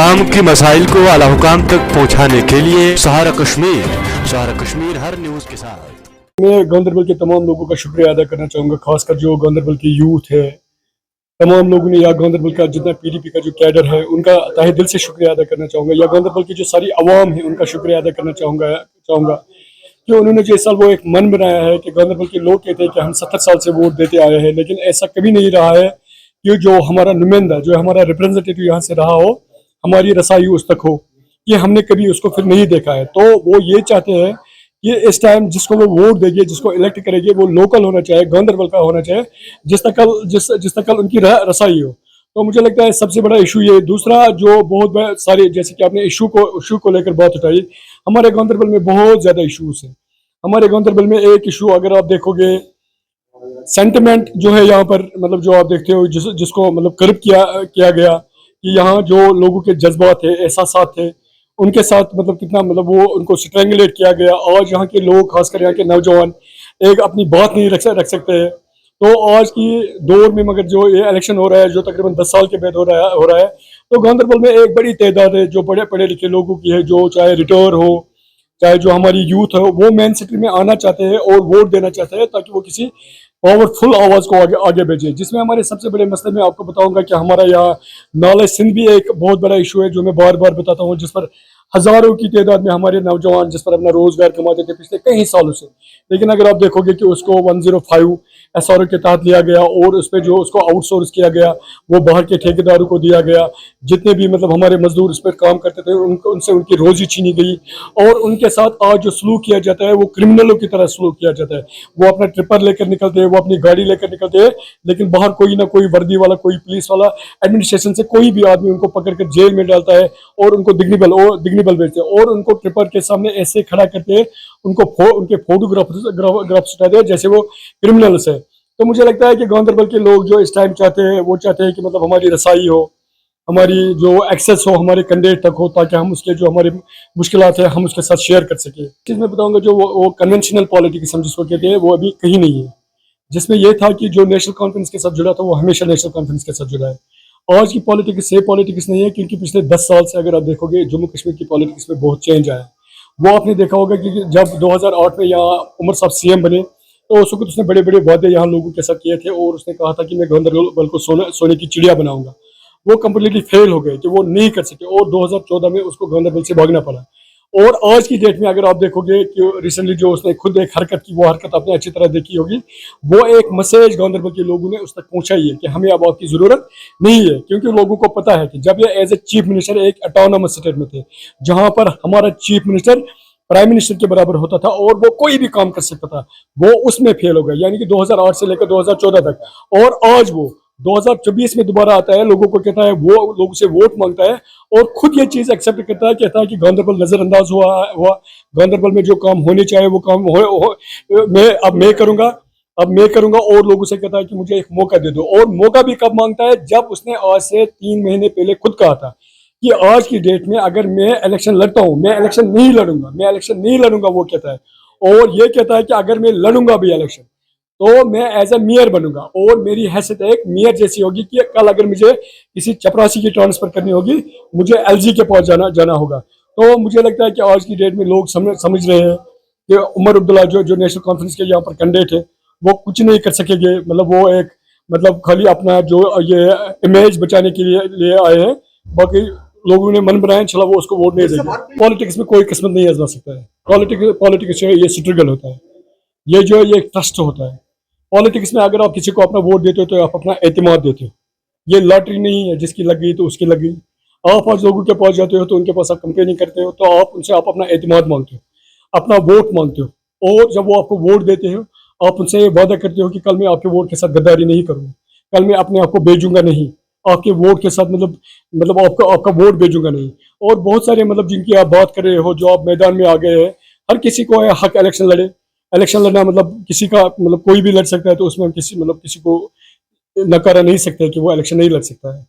आवाम की मसाइल को आला हुकाम तक पहुँचाने के लिए सहारा कश्मीर हर न्यूज़ के साथ। मैं गांदरबल के तमाम लोगों का शुक्रिया अदा करना चाहूँगा, खासकर जो गांदरबल की यूथ है, तमाम लोगों ने, या गांदरबल का जितना पीडीपी का जो कैडर है उनका तहे दिल से शुक्रिया अदा करना चाहूँगा, या गांदरबल की जो सारी आवाम है उनका शुक्रिया अदा करना चाहूँगा कि उन्होंने जो इस साल वो एक मन बनाया है कि गांदरबल के लोग कहते हैं कि हम 70 साल से वोट देते आए हैं, लेकिन ऐसा कभी नहीं रहा है कि जो हमारा नुमाइंदा, जो हमारा रिप्रेजेंटेटिव यहाँ से रहा हो, हमारी रसाई उस तक हो, कि हमने कभी उसको फिर नहीं देखा है। तो वो ये चाहते हैं कि इस टाइम जिसको वो वोट देंगे, जिसको इलेक्ट करेंगे, वो लोकल होना चाहिए, गांदरबल का होना चाहिए, जिस तक कल उनकी रसाई हो। तो मुझे लगता है सबसे बड़ा इशू ये। दूसरा जो बहुत सारे, जैसे कि आपने इशू को लेकर बात उठाई, हमारे गांदरबल में बहुत ज्यादा इशूज है। हमारे गांदरबल में एक इशू अगर आप देखोगे, सेंटिमेंट जो है यहाँ पर, मतलब जो आप देखते हो जिसको मतलब कर्ब किया गया, कि यहाँ जो लोगों के जज्बात थे, एहसासात थे, उनके साथ मतलब कितना मतलब वो उनको स्ट्रेंगुलेट किया गया। आज यहाँ के लोग, खासकर यहाँ के नौजवान, एक अपनी बात नहीं रख सकते हैं। तो आज की दौर में मगर जो ये इलेक्शन हो रहा है, जो तकरीबन 10 साल के बाद हो रहा है, तो गांदरबल में एक बड़ी तादाद है जो बड़े पढ़े लिखे लोगों की है, जो चाहे रिटायर हो, चाहे जो हमारी यूथ है, वो मेन सिटी में आना चाहते हैं और वोट देना चाहते हैं, ताकि वो किसी पावरफुल आवाज को आगे भेजे। जिसमें हमारे सबसे बड़े मसले में आपको बताऊंगा कि हमारा यहाँ नाले सिंध भी एक बहुत बड़ा इशू है, जो मैं बार बार बताता हूँ, जिस पर हजारों की तादाद में हमारे नौजवान जिस पर अपना रोजगार कमाते थे पिछले कई सालों से। लेकिन अगर आप देखोगे कि उसको 105 SRO के तहत लिया गया और उस पर जो उसको आउटसोर्स किया गया, वो बाहर के ठेकेदारों को दिया गया। जितने भी मतलब हमारे मजदूर उस पर काम करते थे, उनसे उनकी रोजी छीनी गई, और उनके साथ आज जो सलूक किया जाता है वो क्रिमिनलों की तरह सलूक किया जाता है। वो अपना ट्रिपर लेकर निकलते हैं, वो अपनी गाड़ी लेकर निकलते हैं, लेकिन बाहर कोई ना कोई वर्दी वाला, कोई पुलिस वाला, एडमिनिस्ट्रेशन से कोई भी आदमी उनको पकड़कर जेल में डालता है और उनको दिग्निबल भेजते हैं, और उनको ट्रिपर के सामने ऐसे खड़ा करते हैं, उनके फोटोग्राफ्स उठाते हैं जैसे वो क्रिमिनल्स है। तो मुझे लगता है कि गांदरबल के लोग जो इस टाइम चाहते हैं, वो चाहते हैं कि मतलब हमारी रसाई हो, हमारी जो एक्सेस हो हमारे कैंडिडेट तक हो, ताकि हम उसके जो हमारे मुश्किलात है हम उसके साथ शेयर कर सके। चीज़ मैं बताऊंगा, जो वो कन्वेंशनल पॉलिटिक्स हम जिसको कहते हैं, वो अभी कहीं नहीं है। जिसमें यह था कि जो नेशनल कॉन्फ्रेंस के साथ जुड़ा था, वो हमेशा नेशनल कॉन्फ्रेंस के साथ जुड़ा है। आज की पॉलिटिक्स से पॉलिटिक्स नहीं है, क्योंकि पिछले 10 साल से अगर आप देखोगे, जम्मू कश्मीर की पॉलिटिक्स में बहुत चेंज आया है। वो आपने देखा होगा कि जब 2008 में यहाँ उमर साहब CM बने, तो उस वक्त उसने बड़े बड़े वादे यहाँ लोगों के साथ किए थे, और उसने कहा था कि मैं गांदरबल को सोने की चिड़िया बनाऊंगा। वो कम्प्लीटली फेल हो गए, कि वो नहीं कर सके, और 2014 में उसको गांदरबल से भागना पड़ा। और आज की डेट में अगर आप देखोगे कि रिसेंटली जो उसने खुद एक हरकत की, वो हरकत आपने अच्छी तरह देखी होगी। वो एक मैसेज गांदरबल के लोगों ने उस तक पहुंचाई है कि हमें अब आपकी जरूरत नहीं है, क्योंकि लोगों को पता है कि जब ये एज ए चीफ मिनिस्टर एक ऑटोनोमस स्टेट में थे, जहां पर हमारा चीफ मिनिस्टर प्राइम मिनिस्टर के बराबर होता था और वो कोई भी काम कर सकता था, वो उसमें फेल हो गया। यानी कि 2008 से लेकर 2014 तक, और आज वो 2024 में दोबारा आता है, लोगों को कहता है, वो लोगों से वोट मांगता है, और खुद ये चीज एक्सेप्ट करता है, कहता है कि गांदरबल नजरअंदाज हुआ, गांदरबल में जो काम होने चाहिए वो काम मैं करूंगा, और लोगों से कहता है कि मुझे एक मौका दे दो। और मौका भी कब मांगता है? जब उसने आज से 3 महीने पहले खुद कहा था कि आज की डेट में अगर मैं इलेक्शन लड़ता हूं, मैं इलेक्शन नहीं लड़ूंगा, वो कहता है। और ये कहता है कि अगर मैं लड़ूंगा भी इलेक्शन, तो मैं एज ए मेयर बनूंगा, और मेरी हैसियत एक मेयर जैसी होगी, कि कल अगर मुझे किसी चपरासी की ट्रांसफर करनी होगी, मुझे LG के पास जाना होगा। तो मुझे लगता है कि आज की डेट में लोग समझ रहे हैं कि उमर अब्दुल्ला जो नेशनल कॉन्फ्रेंस के यहाँ पर कैंडिडेट है, वो कुछ नहीं कर सकेंगे। मतलब वो एक खाली अपना जो ये इमेज बचाने के लिए आए हैं। बाकी लोगों ने मन बनाया, चला वो उसको वोट नहीं देंगे। पॉलिटिक्स में कोई किस्मत नहीं आजमा सकता है। पॉलिटिक्स ये स्ट्रगल होता है, ये ट्रस्ट होता है। पॉलिटिक्स में अगर आप किसी को अपना वोट देते हो, तो आप अपना एतमाद देते हो। ये लॉटरी नहीं है, जिसकी लग गई तो उसकी लग गई। आप आज लोगों के पास जाते हो, तो उनके पास आप कंपेयरिंग करते हो, तो आप उनसे अपना एतमाद मांगते हो, अपना वोट मांगते हो। और जब वो आपको वोट देते हो, आप उनसे वादा करते हो कि कल मैं आपके वोट के साथ गद्दारी नहीं करूँगा, कल मैं अपने आप को बेचूंगा नहीं, आपके वोट के साथ मतलब आपका वोट बेचूंगा नहीं। और बहुत सारे जिनकी आप बात कर रहे हो, जो आप मैदान में आ गए हैं, हर किसी को है हक इलेक्शन लड़ना। किसी का कोई भी लड़ सकता है, तो उसमें हम किसी को नकारा नहीं सकते कि वो इलेक्शन नहीं लड़ सकता है।